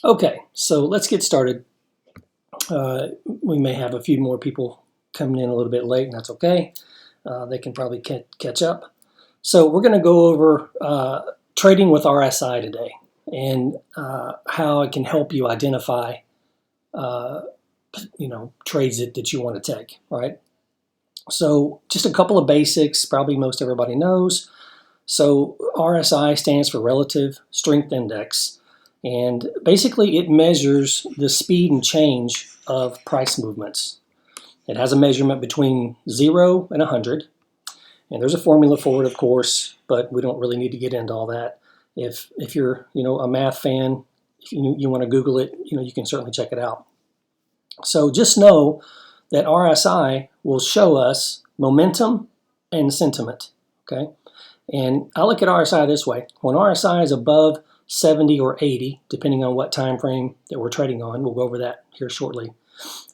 Okay, so let's get started. We may have a few more people coming in a little bit late, and that's okay. They can probably catch up. So we're going to go over trading with RSI today and how it can help you identify, uh, trades that you want to take, right? So just a couple of basics, probably most everybody knows. So RSI stands for Relative Strength Index, and basically it measures the speed and change of price movements. It has a measurement between 0 and 100, and there's a formula for it, of course, but we don't really need to get into all that. If you're a math fan, if you want to Google it, you can certainly check it out. So just know that RSI will show us momentum and sentiment. Okay. And I look at RSI this way. When RSI is above 70 or 80, depending on what time frame that we're trading on, we'll go over that here shortly.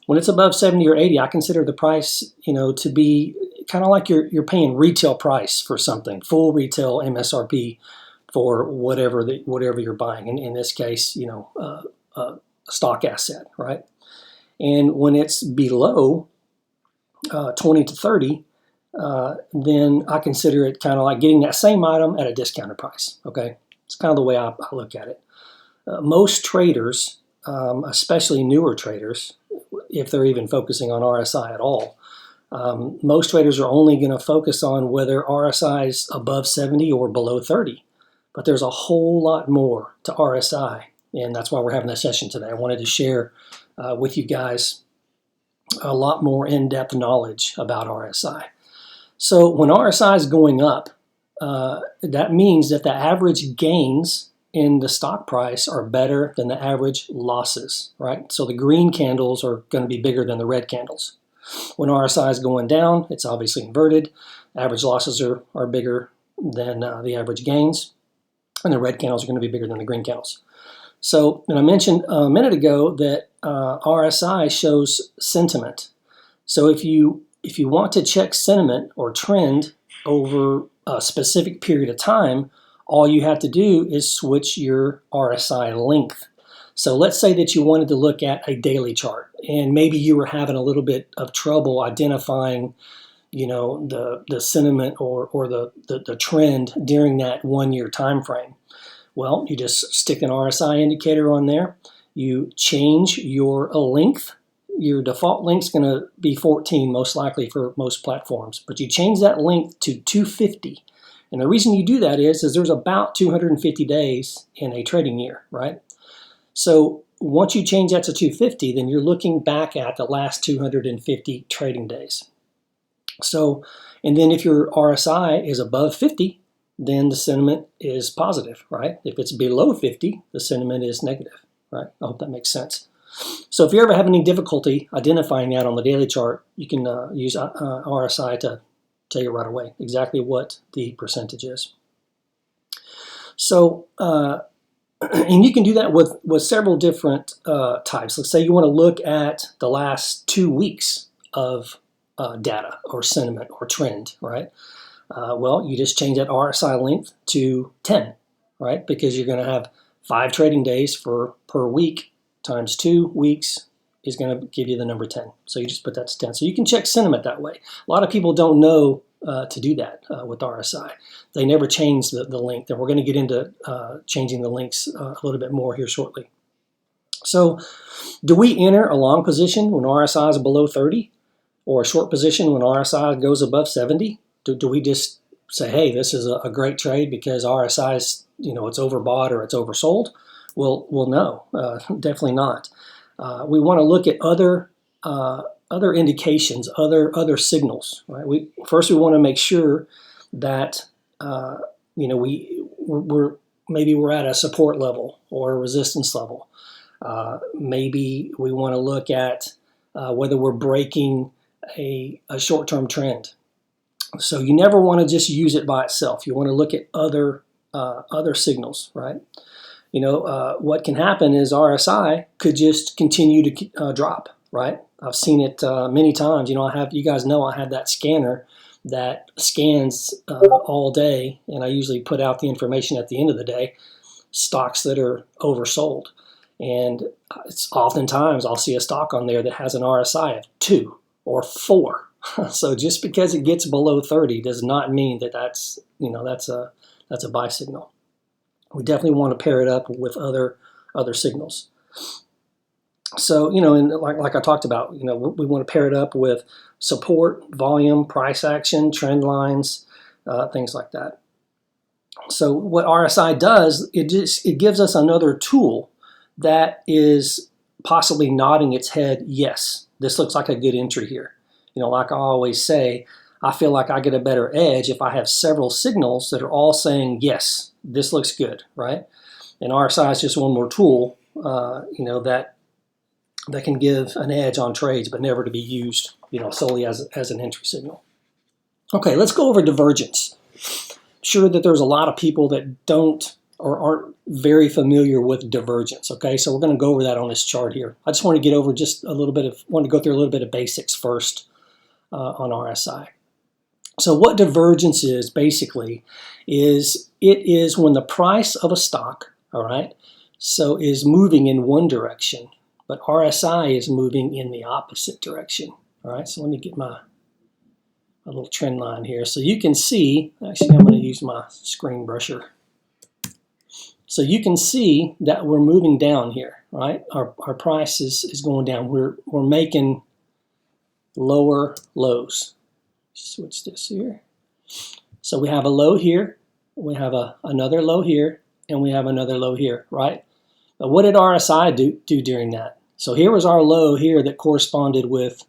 When it's above 70 or 80, I consider the price, to be kind of like you're paying retail price for something, full retail MSRP for whatever you're buying. In this case, a stock asset, right? And when it's below 20 to 30, then I consider it kind of like getting that same item at a discounted price. Okay, it's kind of the way I look at it. Most traders, especially newer traders, if they're even focusing on RSI at all, most traders are only going to focus on whether RSI is above 70 or below 30. But there's a whole lot more to RSI, and that's why we're having this session today. I wanted to share with you guys a lot more in-depth knowledge about RSI. So when RSI is going up, that means that the average gains in the stock price are better than the average losses, right? So the green candles are going to be bigger than the red candles. When RSI is going down, it's obviously inverted. Average losses are bigger than the average gains, and the red candles are going to be bigger than the green candles. So, and I mentioned a minute ago that RSI shows sentiment. So if you want to check sentiment or trend over a specific period of time, all you have to do is switch your RSI length. So let's say that you wanted to look at a daily chart, and maybe you were having a little bit of trouble identifying, the sentiment or the trend during that 1 year time frame. Well, you just stick an RSI indicator on there. You change your length. Your default length is going to be 14, most likely for most platforms. But you change that length to 250. And the reason you do that is there's about 250 days in a trading year, right? So once you change that to 250, then you're looking back at the last 250 trading days. So, and then if your RSI is above 50, then the sentiment is positive, right? If it's below 50, the sentiment is negative, right? I hope that makes sense. So if you ever have any difficulty identifying that on the daily chart, you can use RSI to tell you right away exactly what the percentage is. So, and you can do that with several different types. Let's say you want to look at the last 2 weeks of data or sentiment or trend, right? Well, you just change that RSI length to 10, right? Because you're going to have 5 trading days per week times 2 weeks is going to give you the number 10. So you just put that to 10. So you can check sentiment that way. A lot of people don't know to do that with RSI. They never change the length, and we're going to get into changing the links a little bit more here shortly. So do we enter a long position when RSI is below 30 or a short position when RSI goes above 70? Do we just say, hey, this is a great trade because RSI is, it's overbought or it's oversold? Well, no, definitely not. We want to look at other indications, other signals. Right? We want to make sure that we're at a support level or a resistance level. Maybe we want to look at whether we're breaking a short-term trend. So you never want to just use it by itself. You want to look at other signals, right? What can happen is RSI could just continue to drop, right? I've seen it many times. You guys know I have that scanner that scans all day, and I usually put out the information at the end of the day, stocks that are oversold. And it's oftentimes I'll see a stock on there that has an RSI of 2 or 4. So just because it gets below 30 does not mean that that's a buy signal. We definitely want to pair it up with other signals. So, and like I talked about, we want to pair it up with support, volume, price action, trend lines, things like that. So what RSI does, it gives us another tool that is possibly nodding its head, yes, this looks like a good entry here. Like I always say, I feel like I get a better edge if I have several signals that are all saying, yes, this looks good, right? And RSI is just one more tool, that can give an edge on trades, but never to be used, solely as an entry signal. Okay, let's go over divergence. Sure that there's a lot of people that don't or aren't very familiar with divergence. Okay, so we're going to go over that on this chart here. I just want to get over want to go through a little bit of basics first on RSI. So what divergence is basically is when the price of a stock, all right, so is moving in one direction, but RSI is moving in the opposite direction. All right, so let me get my little trend line here. So you can see, actually I'm going to use my screen brusher. So you can see that we're moving down here, right? Our price is going down. We're making lower lows. Switch this here. So we have a low here, we have another low here, and we have another low here, right? But what did RSI do during that? So here was our low here that corresponded with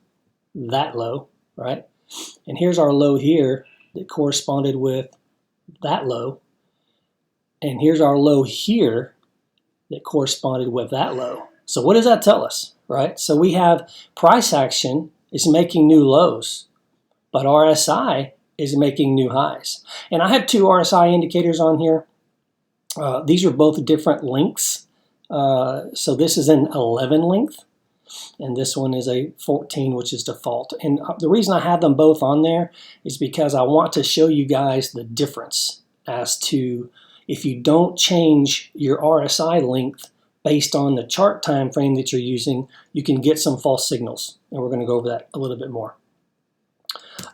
that low, right? And here's our low here that corresponded with that low. And here's our low here that corresponded with that low. So what does that tell us, right? So we have price action is making new lows, but RSI is making new highs. And I have two RSI indicators on here. These are both different lengths. So this is an 11 length, and this one is a 14, which is default. And the reason I have them both on there is because I want to show you guys the difference as to if you don't change your RSI length based on the chart time frame that you're using, you can get some false signals. And we're going to go over that a little bit more.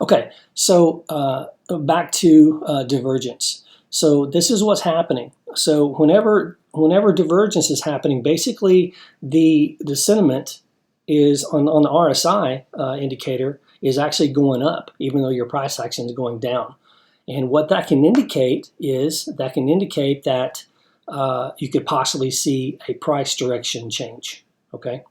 Okay, so back to divergence. So this is what's happening. So whenever divergence is happening, basically the sentiment is on the RSI indicator is actually going up, even though your price action is going down. And what that can indicate is that you could possibly see a price direction change. Okay,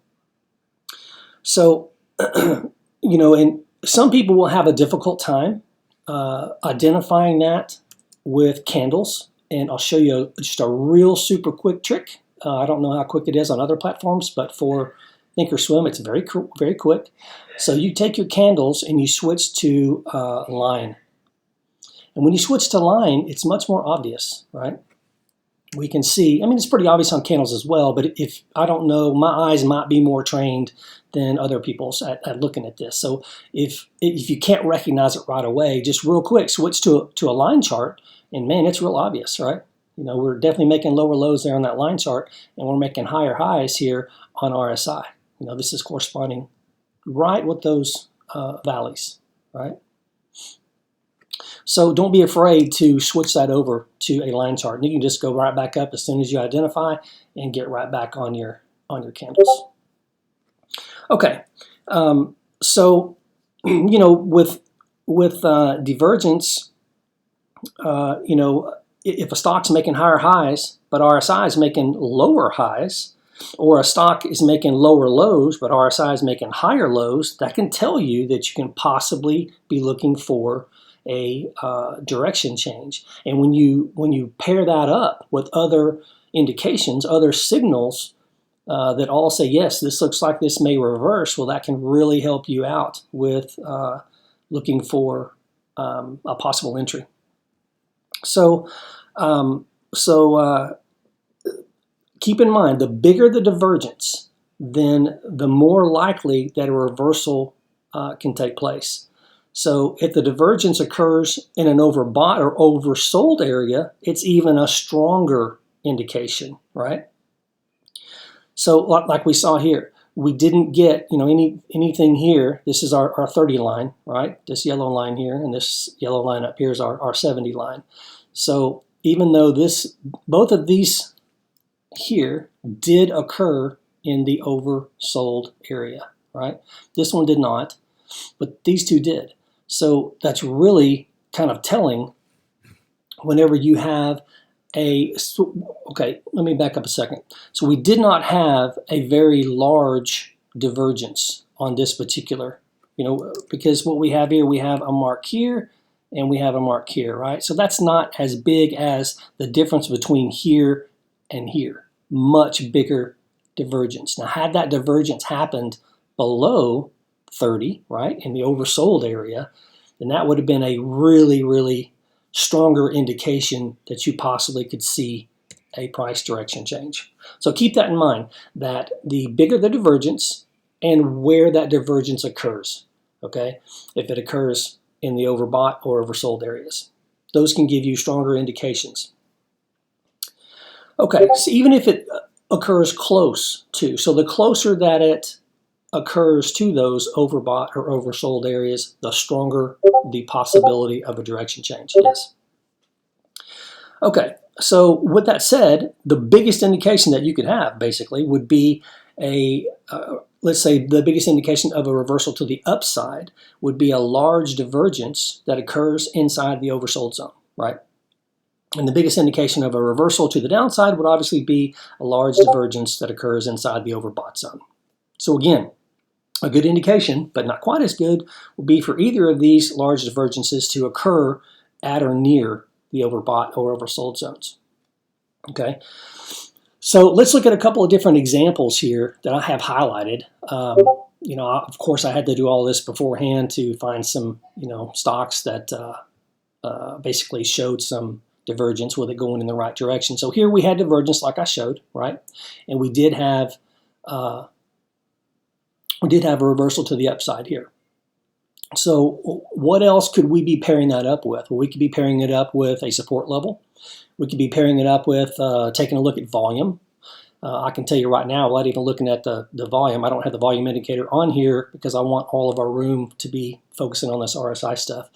so and some people will have a difficult time identifying that with candles, and I'll show you just a real super quick trick. I don't know how quick it is on other platforms, but for Thinkorswim, it's very quick. So you take your candles and you switch to line. And when you switch to line, it's much more obvious, right? We can see, it's pretty obvious on candles as well, but if I don't know, my eyes might be more trained than other people's at looking at this. So if you can't recognize it right away, just real quick, switch to a line chart, and man, it's real obvious, right? We're definitely making lower lows there on that line chart, and we're making higher highs here on RSI. This is corresponding right with those valleys, right? So don't be afraid to switch that over to a line chart. And you can just go right back up as soon as you identify and get right back on your candles. Okay, so with divergence, if a stock's making higher highs but RSI is making lower highs, or a stock is making lower lows but RSI is making higher lows, that can tell you that you can possibly be looking for a direction change. And when you pair that up with other indications, other signals that all say, yes, this looks like this may reverse, well, that can really help you out with looking for a possible entry. So keep in mind, the bigger the divergence, then the more likely that a reversal can take place. So if the divergence occurs in an overbought or oversold area, it's even a stronger indication, right? So like we saw here, we didn't get, you know, anything here. This is our 30 line, right? This yellow line here, and this yellow line up here is our 70 line. So even though both of these here did occur in the oversold area, right? This one did not, but these two did. So that's really kind of telling whenever you have okay, let me back up a second. So we did not have a very large divergence on this particular, you know, because what we have here, we have a mark here and we have a mark here, right? So that's not as big as the difference between here and here. Much bigger divergence. Now, had that divergence happened below 30, right, in the oversold area, then that would have been a really, really stronger indication that you possibly could see a price direction change. So keep that in mind, that the bigger the divergence and where that divergence occurs, okay? If it occurs in the overbought or oversold areas, those can give you stronger indications. Okay, so even if it occurs close to, so the closer that it occurs to those overbought or oversold areas, the stronger the possibility of a direction change is. Okay, so with that said, the biggest indication that you could have basically would be let's say the biggest indication of a reversal to the upside would be a large divergence that occurs inside the oversold zone, right? And the biggest indication of a reversal to the downside would obviously be a large divergence that occurs inside the overbought zone. So again, a good indication, but not quite as good, will be for either of these large divergences to occur at or near the overbought or oversold zones. Okay, so let's look at a couple of different examples here that I have highlighted. You know, of course, I had to do all this beforehand to find some, you know, stocks that basically showed some divergence with it going in the right direction. So here we had divergence, like I showed, right, and we did have a reversal to the upside here. So what else could we be pairing that up with? Well, we could be pairing it up with a support level. We could be pairing it up with taking a look at volume. I can tell you right now, without even looking at the volume, I don't have the volume indicator on here because I want all of our room to be focusing on this RSI stuff.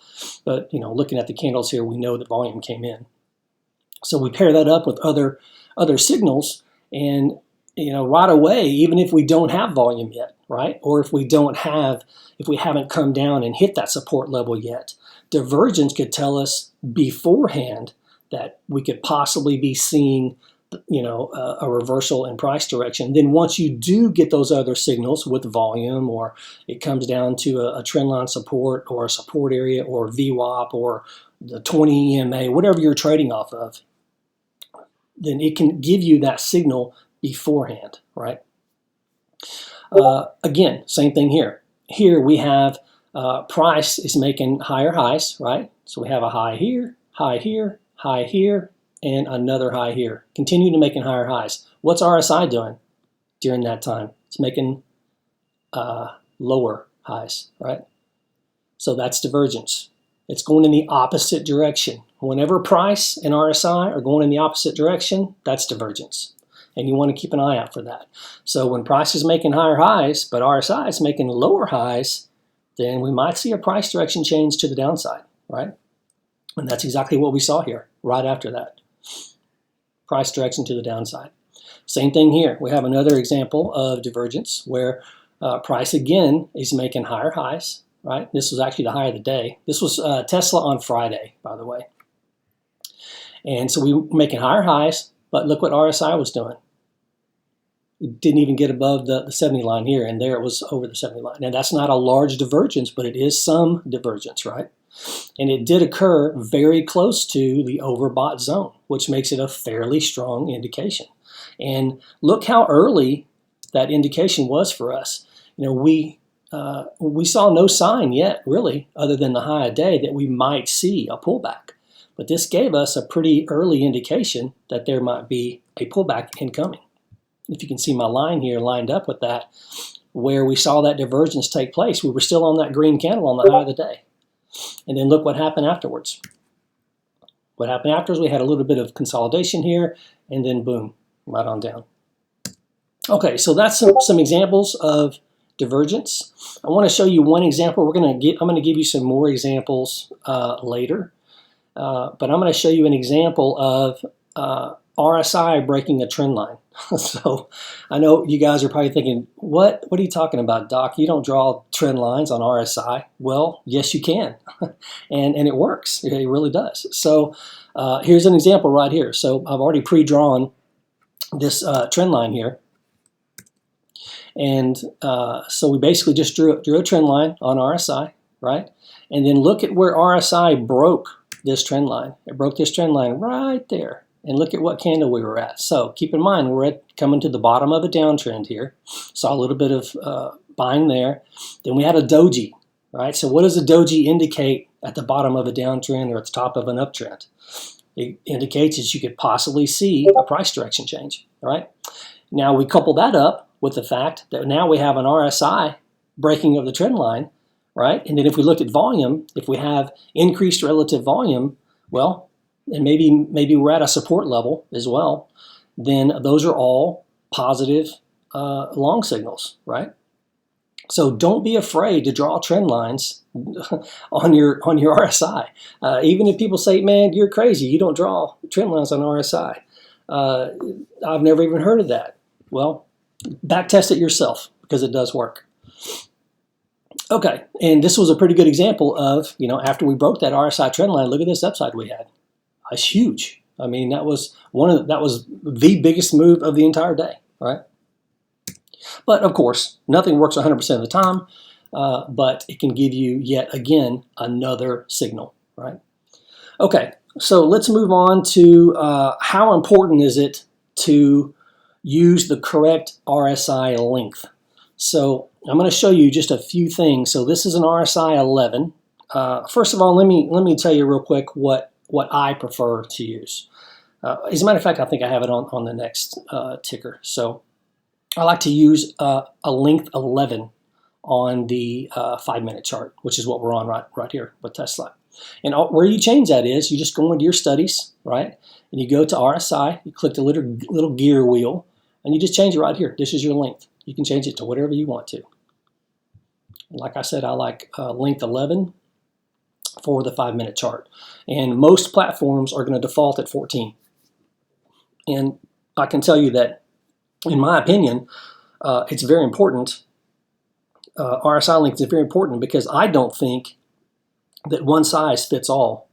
But, you know, looking at the candles here, we know that volume came in. So we pair that up with other signals, and, you know, right away, even if we don't have volume yet, right, or if we haven't come down and hit that support level yet, divergence could tell us beforehand that we could possibly be seeing, you know, a reversal in price direction. Then once you do get those other signals with volume, or it comes down to a trend line support or a support area or VWAP or the 20 EMA, whatever you're trading off of, then it can give you that signal beforehand, right? Again, same thing here. Here we have price is making higher highs, right? So we have a high here, high here, high here, and another high here. Continue to making higher highs. What's RSI doing during that time? It's making lower highs, right? So that's divergence. It's going in the opposite direction. Whenever price and RSI are going in the opposite direction, that's divergence. And you want to keep an eye out for that. So when price is making higher highs, but RSI is making lower highs, then we might see a price direction change to the downside, right? And that's exactly what we saw here, right after that. Price direction to the downside. Same thing here. We have another example of divergence where price again is making higher highs, right? This was actually the high of the day. This was Tesla on Friday, by the way. And so we were making higher highs, but look what RSI was doing. It didn't even get above the 70 line here, and there it was over the 70 line. Now that's not a large divergence, but it is some divergence, right? And it did occur very close to the overbought zone, which makes it a fairly strong indication. And look how early that indication was for us. You know, we saw no sign yet, really, other than the high of day, that we might see a pullback. But this gave us a pretty early indication that there might be a pullback incoming. If you can see my line here lined up with that, where we saw that divergence take place, we were still on that green candle on the high of the day. And then look what happened afterwards. What happened afterwards, we had a little bit of consolidation here, and then boom, right on down. Okay, so that's some examples of divergence. I want to show you one example. I'm going to give you some more examples later, but I'm going to show you an example of RSI breaking a trend line. So I know you guys are probably thinking, what are you talking about, Doc? You don't draw trend lines on RSI. Well, yes, you can, and it works. It really does. So here's an example right here. So I've already pre-drawn this trend line here. And so we basically just drew a trend line on RSI, right? And then look at where RSI broke this trend line. It broke this trend line right there. And look at what candle we were at. So keep in mind, we're coming to the bottom of a downtrend here. Saw a little bit of buying there. Then we had a doji, right? So what does a doji indicate at the bottom of a downtrend or at the top of an uptrend? It indicates that you could possibly see a price direction change, right? Now we couple that up with the fact that now we have an RSI breaking of the trend line, right? And then if we look at volume, if we have increased relative volume, well, and maybe we're at a support level as well, then those are all positive long signals, right? So don't be afraid to draw trend lines on your RSI. Even if people say, man, you're crazy, you don't draw trend lines on RSI. I've never even heard of that. Well, back test it yourself because it does work. Okay, and this was a pretty good example of, after we broke that RSI trend line, look at this upside we had. It's huge. I mean, that was the biggest move of the entire day, right? But of course, nothing works 100% of the time, but it can give you yet again another signal, right? Okay, so let's move on to how important is it to use the correct RSI length. So I'm going to show you just a few things. So this is an RSI 11. First of all, let me tell you real quick what I prefer to use. As a matter of fact, I think I have it on the next ticker. So I like to use a length 11 on the 5-minute chart, which is what we're on right here with Tesla. And where you change that is you just go into your studies, right? And you go to RSI, you click the little gear wheel, and you just change it right here. This is your length. You can change it to whatever you want to. Like I said, I like length 11 for the 5-minute chart. And most platforms are going to default at 14. And I can tell you that, in my opinion, it's very important. RSI length is very important because I don't think that one size fits all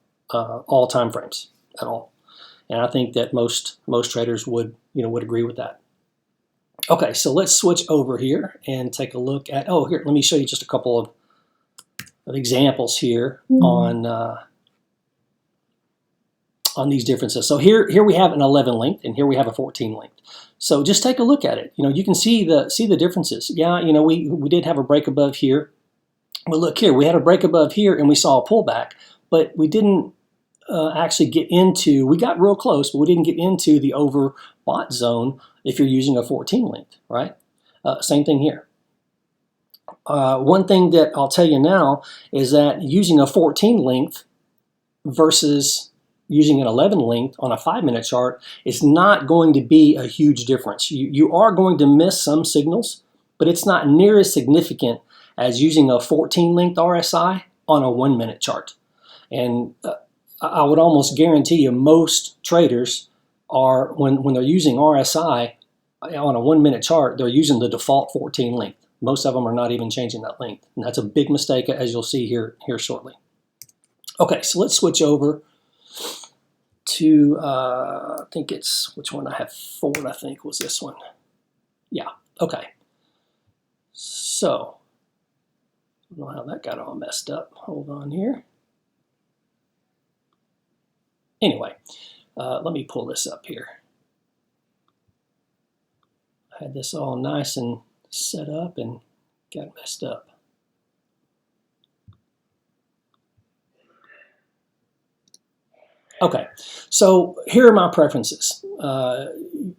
time frames at all. And I think that most traders would agree with that. Okay, so let's switch over here and take a look at, here, let me show you just a couple of examples here on these differences. So here we have an 11 length, and here we have a 14 length. So just take a look at it. You can see the differences. Yeah, we did have a break above here. But look here, we had a break above here, and we saw a pullback, but we didn't actually get into, we got real close, but we didn't get into the overbought zone if you're using a 14 length, right? Same thing here. One thing that I'll tell you now is that using a 14 length versus using an 11 length on a 5-minute chart is not going to be a huge difference. You are going to miss some signals, but it's not near as significant as using a 14 length RSI on a 1-minute chart. And I would almost guarantee you most traders are, when they're using RSI on a 1-minute chart, they're using the default 14 length. Most of them are not even changing that length. And that's a big mistake, as you'll see here shortly. Okay, so let's switch over to, I think it's, which one I have forward, I think was this one. Yeah, okay. So, I don't know how that got all messed up. Hold on here. Anyway, let me pull this up here. I had this all nice and set up and got messed up. Okay, so here are my preferences.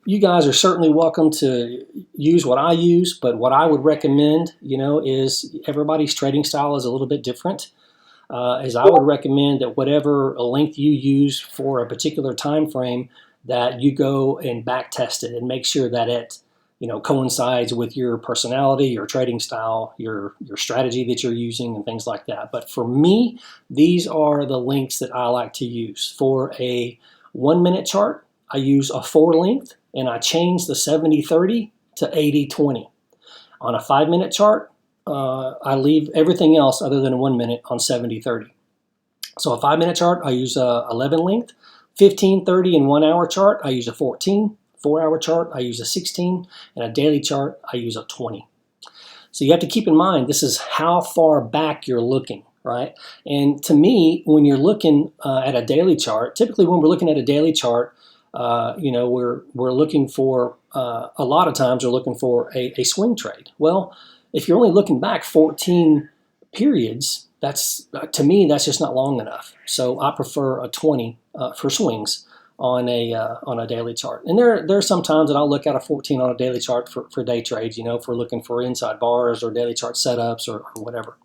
You guys are certainly welcome to use what I use, but what I would recommend, is everybody's trading style is a little bit different. As I would recommend that whatever length you use for a particular time frame, that you go and back test it and make sure that coincides with your personality, your trading style, your strategy that you're using, and things like that. But for me, these are the links that I like to use. For a 1 minute chart, I use a 4 length, and I change the 70-30 to 80-20. On a 5 minute chart, I leave everything else other than a 1 minute on 70-30. So a 5 minute chart, I use a 11 length. 15-30 and 1 hour chart, I use a 14. 4 hour chart, I use a 16. And a daily chart, I use a 20. So you have to keep in mind, this is how far back you're looking, right? And to me, when you're looking at a daily chart, typically when we're looking at a daily chart, we're looking for, a lot of times we're looking for a swing trade. Well, if you're only looking back 14 periods, to me, that's just not long enough. So I prefer a 20 for swings on a daily chart. And there are some times that I'll look at a 14 on a daily chart for day trades, if we're looking for inside bars or daily chart setups or whatever.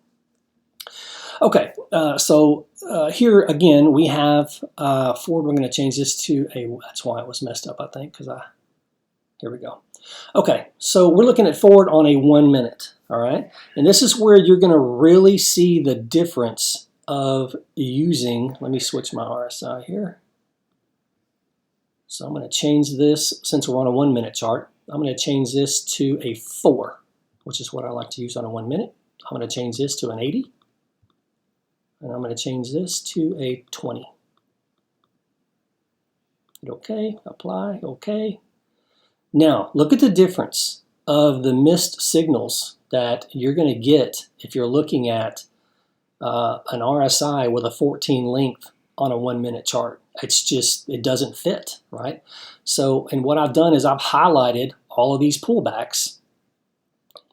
Okay, so here again we have forward. We're going to change this to that's why it was messed up, I think, here we go. Okay, so we're looking at forward on a 1 minute, all right? And this is where you're going to really see the difference of using, let me switch my RSI here. So I'm going to change this, since we're on a 1 minute chart, I'm going to change this to a 4, which is what I like to use on a 1 minute. I'm going to change this to an 80. And I'm going to change this to a 20. Hit OK, apply, OK. Now, look at the difference of the missed signals that you're going to get if you're looking at an RSI with a 14 length on a 1 minute chart. It's just, it doesn't fit, right? So, and what I've done is I've highlighted all of these pullbacks.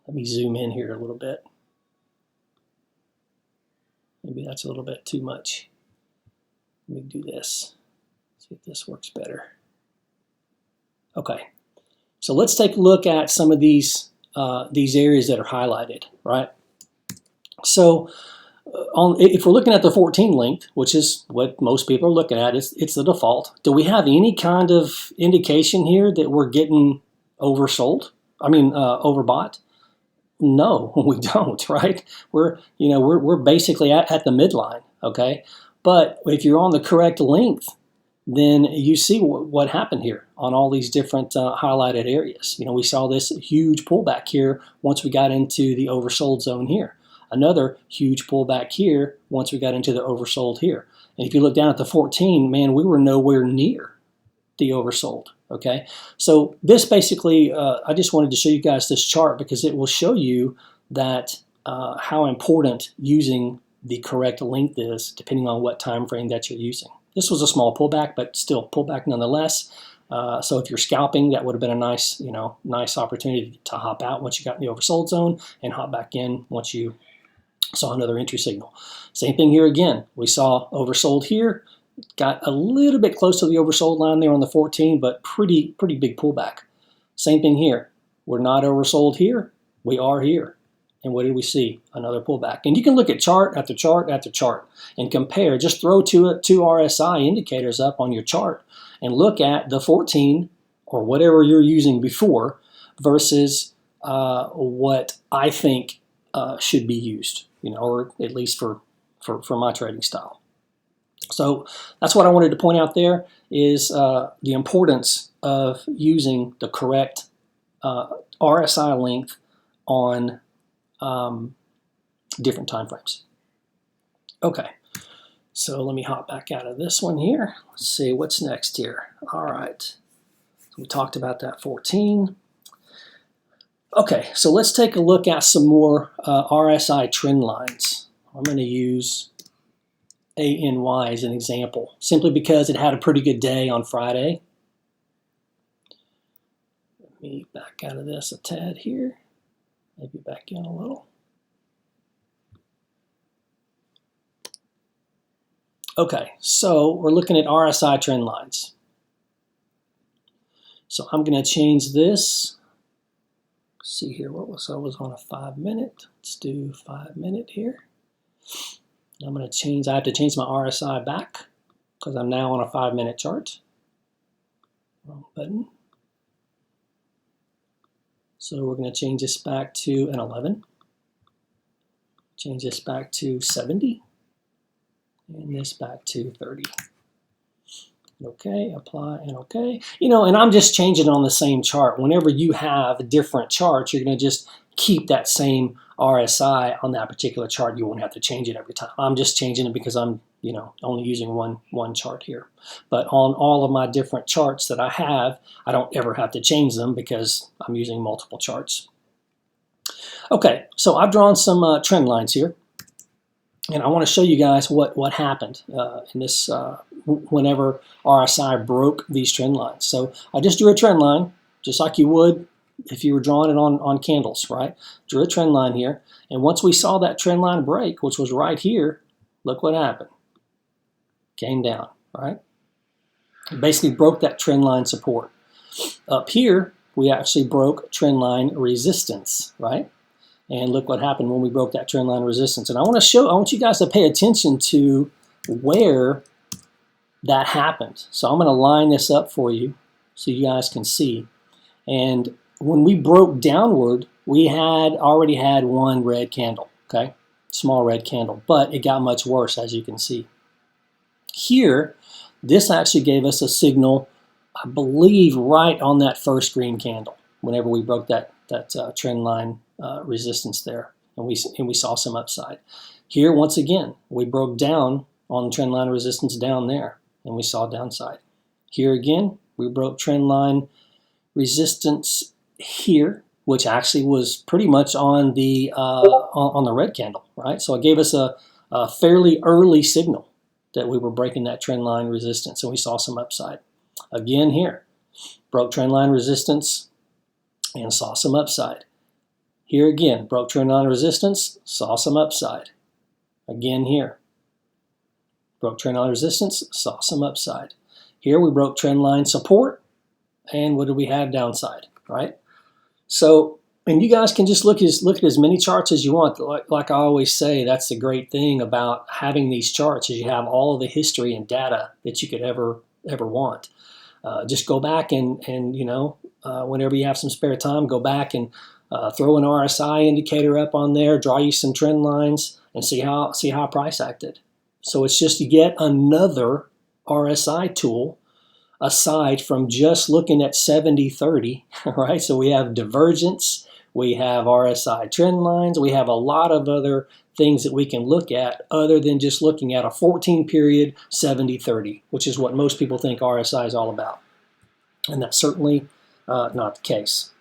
Let me zoom in here a little bit. Maybe that's a little bit too much. Let me do this. See if this works better. Okay, so let's take a look at some of these areas that are highlighted, right? So if we're looking at the 14 length, which is what most people are looking at, it's the default. Do we have any kind of indication here that we're getting oversold? I mean, overbought? No, we don't, right? We're basically at the midline, okay? But if you're on the correct length, then you see what happened here on all these different highlighted areas. We saw this huge pullback here once we got into the oversold zone here. Another huge pullback here once we got into the oversold here. And if you look down at the 14, man, we were nowhere near the oversold, okay? So this basically, I just wanted to show you guys this chart because it will show you that how important using the correct length is depending on what time frame that you're using. This was a small pullback, but still pullback nonetheless. So if you're scalping, that would have been a nice, nice opportunity to hop out once you got in the oversold zone and hop back in once you saw another entry signal. Same thing here again. We saw oversold here, got a little bit close to the oversold line there on the 14, but pretty big pullback. Same thing here. We're not oversold here. We are here. And what did we see? Another pullback. And you can look at chart after chart after chart and compare. Just throw two RSI indicators up on your chart and look at the 14 or whatever you're using before versus what I think should be used, or at least for my trading style. So that's what I wanted to point out there is the importance of using the correct RSI length on different time frames. Okay, so let me hop back out of this one here. Let's see what's next here. All right, so we talked about that 14. Okay, so let's take a look at some more RSI trend lines. I'm going to use ANY as an example, simply because it had a pretty good day on Friday. Let me back out of this a tad here. Maybe back in a little. Okay, so we're looking at RSI trend lines. So I'm going to change this. Let's see here, I was on a 5 minute. Let's do 5 minute here. I'm going to change, I have to change my RSI back because I'm now on a 5 minute chart. Wrong button. So we're going to change this back to an 11. Change this back to 70. And this back to 30. Okay, apply and okay. You know, and I'm just changing it on the same chart. Whenever you have different charts, you're going to just keep that same RSI on that particular chart. You won't have to change it every time. I'm just changing it because I'm, you know, only using one chart here. But on all of my different charts that I have, I don't ever have to change them because I'm using multiple charts. Okay, so I've drawn some trend lines here. And I want to show you guys what happened in this whenever RSI broke these trend lines. So I just drew a trend line, just like you would if you were drawing it on candles, right? Drew a trend line here. And once we saw that trend line break, which was right here, look what happened. Came down, right? It basically broke that trend line support. Up here, we actually broke trend line resistance, right? And look what happened when we broke that trend line resistance. And I want you guys to pay attention to where that happened. So I'm going to line this up for you so you guys can see. And when we broke downward, we had already had one red candle, okay? Small red candle, but it got much worse, as you can see. Here, this actually gave us a signal, I believe, right on that first green candle, whenever we broke that trend line resistance there, and we saw some upside. Here, once again, we broke down on the trend line resistance down there, and we saw downside. Here again, we broke trend line resistance here, which actually was pretty much on the red candle, right? So it gave us a fairly early signal that we were breaking that trend line resistance, and we saw some upside. Again here, broke trend line resistance and saw some upside. Here again, broke trend line resistance, saw some upside. Again here, broke trend line resistance, saw some upside. Here we broke trend line support, and what do we have? Downside, right? So, and you guys can just look at as many charts as you want. Like I always say, that's the great thing about having these charts is you have all of the history and data that you could ever want. Just go back and you know, whenever you have some spare time, go back and throw an RSI indicator up on there, draw you some trend lines, and see how price acted. So it's just yet another RSI tool aside from just looking at 70-30, right? So we have divergence, we have RSI trend lines, we have a lot of other things that we can look at other than just looking at a 14-period 70-30, which is what most people think RSI is all about. And that's certainly not the case.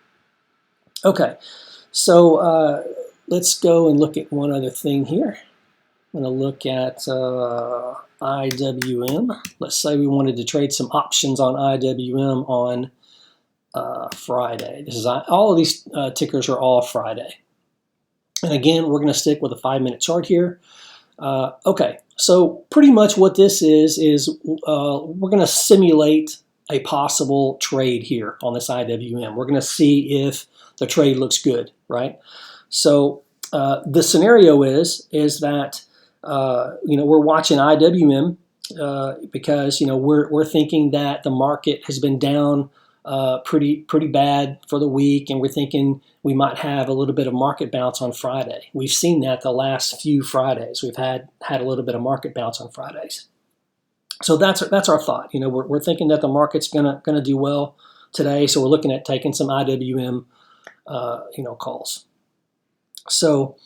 Okay, so let's go and look at one other thing here. I'm going to look at IWM. Let's say we wanted to trade some options on IWM on Friday. This is all of these tickers are all Friday. And again, we're going to stick with a 5-minute chart here. Okay, so pretty much what this is we're going to simulate a possible trade here on this IWM. We're going to see if the trade looks good, right? So the scenario is that you know, we're watching IWM because you know we're thinking that the market has been down pretty bad for the week, and we're thinking we might have a little bit of market bounce on Friday. We've seen that the last few Fridays. We've had a little bit of market bounce on Fridays. So that's our thought. You know, we're thinking that the market's gonna do well today, so we're looking at taking some IWM you know, calls. So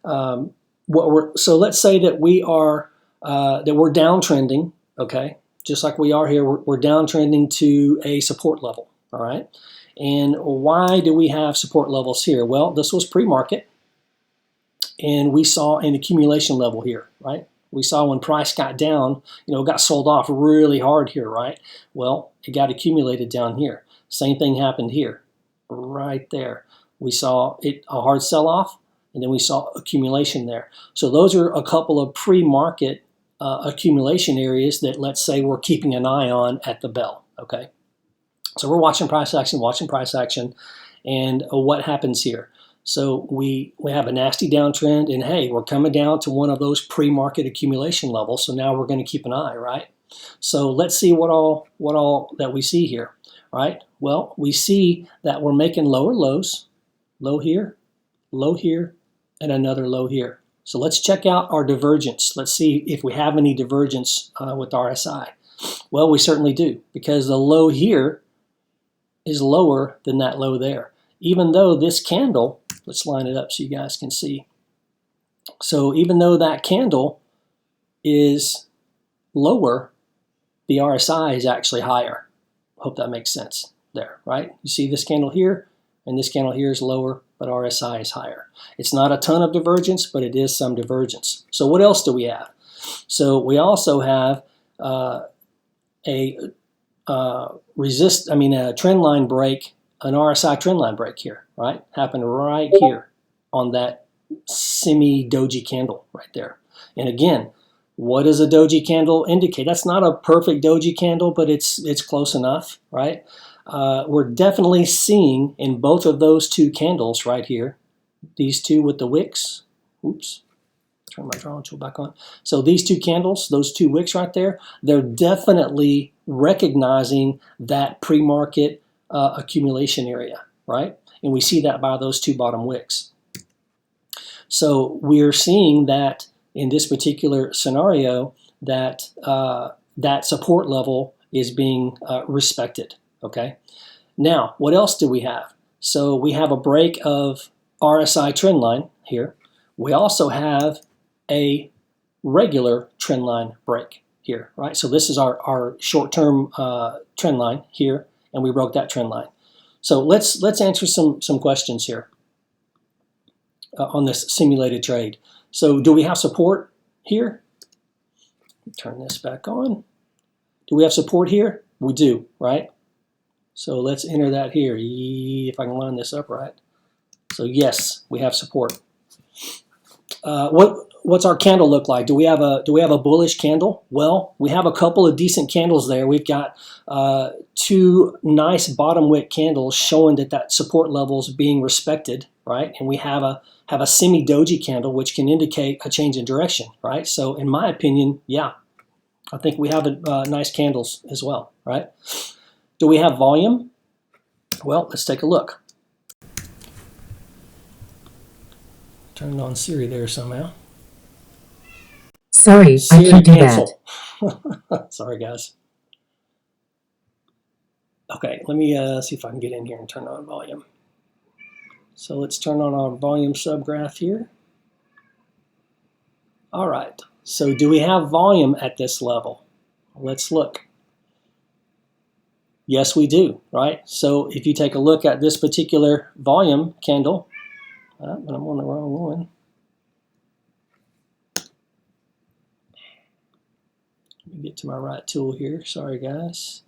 so let's say that we're downtrending, okay, just like we are here. We're downtrending to a support level, all right. And why do we have support levels here? Well, this was pre-market, and we saw an accumulation level here, right? We saw when price got down, you know, it got sold off really hard here, right? Well, it got accumulated down here. Same thing happened here, right there. We saw a hard sell-off, and then we saw accumulation there. So those are a couple of pre-market accumulation areas that, let's say, we're keeping an eye on at the bell, okay? So we're watching price action, and what happens here? So we have a nasty downtrend, and hey, we're coming down to one of those pre-market accumulation levels, so now we're going to keep an eye, right? So let's see what all that we see here, right? Well, we see that we're making lower lows, low here, and another low here. So let's check out our divergence. Let's see if we have any divergence with RSI. Well, we certainly do, because the low here is lower than that low there. Even though this candle, let's line it up so you guys can see. So even though that candle is lower, the RSI is actually higher. Hope that makes sense there, right? You see this candle here, and this candle here is lower, but RSI is higher. It's not a ton of divergence, but it is some divergence. So what else do we have? So we also have a trend line break, an RSI trend line break here, right? Happened right here on that semi-doji candle right there. And again, what does a doji candle indicate? That's not a perfect doji candle, but it's close enough, right? We're definitely seeing in both of those two candles right here, these two with the wicks. Oops, turn my drawing tool back on. So these two candles, those two wicks right there, they're definitely recognizing that pre-market accumulation area, right? And we see that by those two bottom wicks. So we're seeing that in this particular scenario that that support level is being respected, okay? Now, what else do we have? So we have a break of RSI trend line here. We also have a regular trend line break here, right? So this is our short-term trend line here, and we broke that trend line. So let's answer some questions here on this simulated trade. So do we have support here? Turn this back on. Do we have support here? We do, right? So let's enter that here, if I can line this up right. So yes, we have support. What's our candle look like? Do we have a bullish candle? Well, we have a couple of decent candles there. We've got two nice bottom wick candles showing that support level is being respected, right? And we have a semi doji candle, which can indicate a change in direction, right? So in my opinion, yeah, I think we have nice candles as well, right? Do we have volume? Well, let's take a look. Turned on Siri there somehow. Sorry, Siri, I can't do cancel. that. Sorry, guys. Okay, let me see if I can get in here and turn on volume. So let's turn on our volume subgraph here. All right, so do we have volume at this level? Let's look. Yes, we do, right? So if you take a look at this particular volume candle, but I'm on the wrong one. Let me get to my right tool here. Sorry, guys.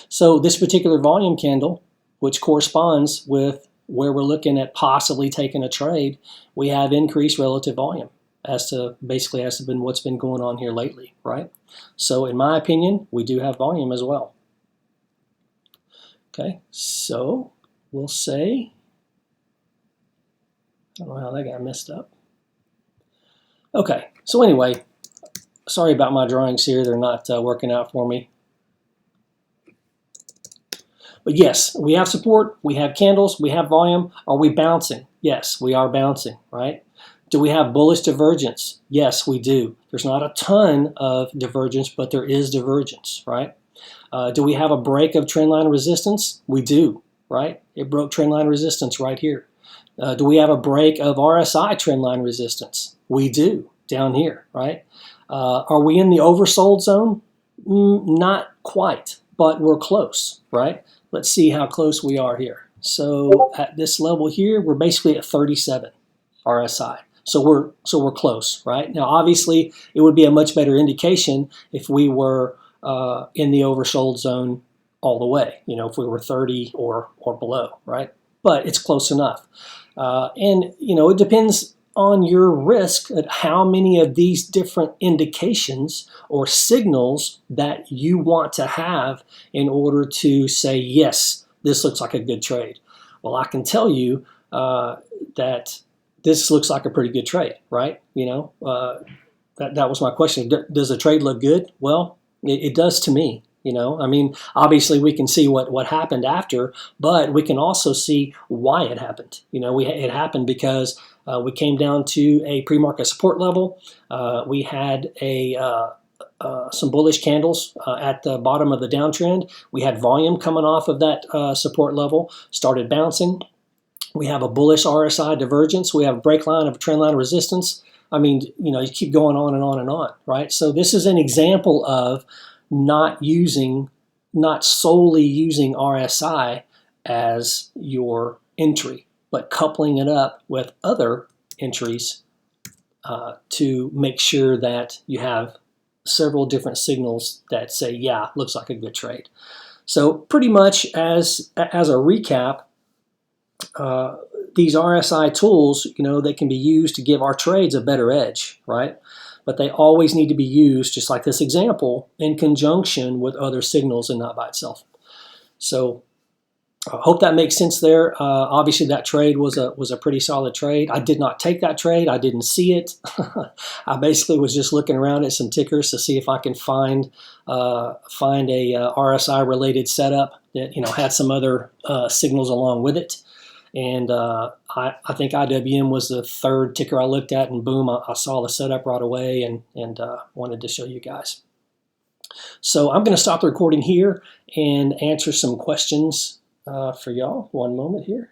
So this particular volume candle, which corresponds with where we're looking at possibly taking a trade, we have increased relative volume as to what's been going on here lately, right? So in my opinion, we do have volume as well. Okay, so we'll say, I don't know how that got messed up. Okay, so anyway, sorry about my drawings here. They're not working out for me. But yes, we have support, we have candles, we have volume. Are we bouncing? Yes, we are bouncing, right? Do we have bullish divergence? Yes, we do. There's not a ton of divergence, but there is divergence, right? Do we have a break of trendline resistance? We do, right? It broke trendline resistance right here. Do we have a break of RSI trendline resistance? We do, down here, right? Are we in the oversold zone? Not quite, but we're close, right? Let's see how close we are here. So at this level here, we're basically at 37 RSI. So we're close, right? Now, obviously, it would be a much better indication if we were in the oversold zone all the way, if we were 30 or below, right? But it's close enough. And, it depends on your risk at how many of these different indications or signals that you want to have in order to say, yes, this looks like a good trade. Well, I can tell you that this looks like a pretty good trade, right? That was my question. Does the trade look good? Well, it does to me. You know, I mean, obviously we can see what happened after, but we can also see why it happened. You know, it happened because we came down to a pre-market support level. We had some bullish candles at the bottom of the downtrend. We had volume coming off of that support level, started bouncing. We have a bullish RSI divergence. We have a break line of a trend line of resistance. I mean, you know, you keep going on and on and on, right? So this is an example of not solely using RSI as your entry, but coupling it up with other entries to make sure that you have several different signals that say, yeah, looks like a good trade. So pretty much as a recap, these RSI tools, you know, they can be used to give our trades a better edge, right? But they always need to be used, just like this example, in conjunction with other signals and not by itself. So I hope that makes sense there. Obviously, that trade was a pretty solid trade. I did not take that trade. I didn't see it. I basically was just looking around at some tickers to see if I can find a RSI related setup that, you know, had some other signals along with it. And I think IWM was the third ticker I looked at, and boom, I saw the setup right away and wanted to show you guys. So I'm going to stop the recording here and answer some questions for y'all. One moment here.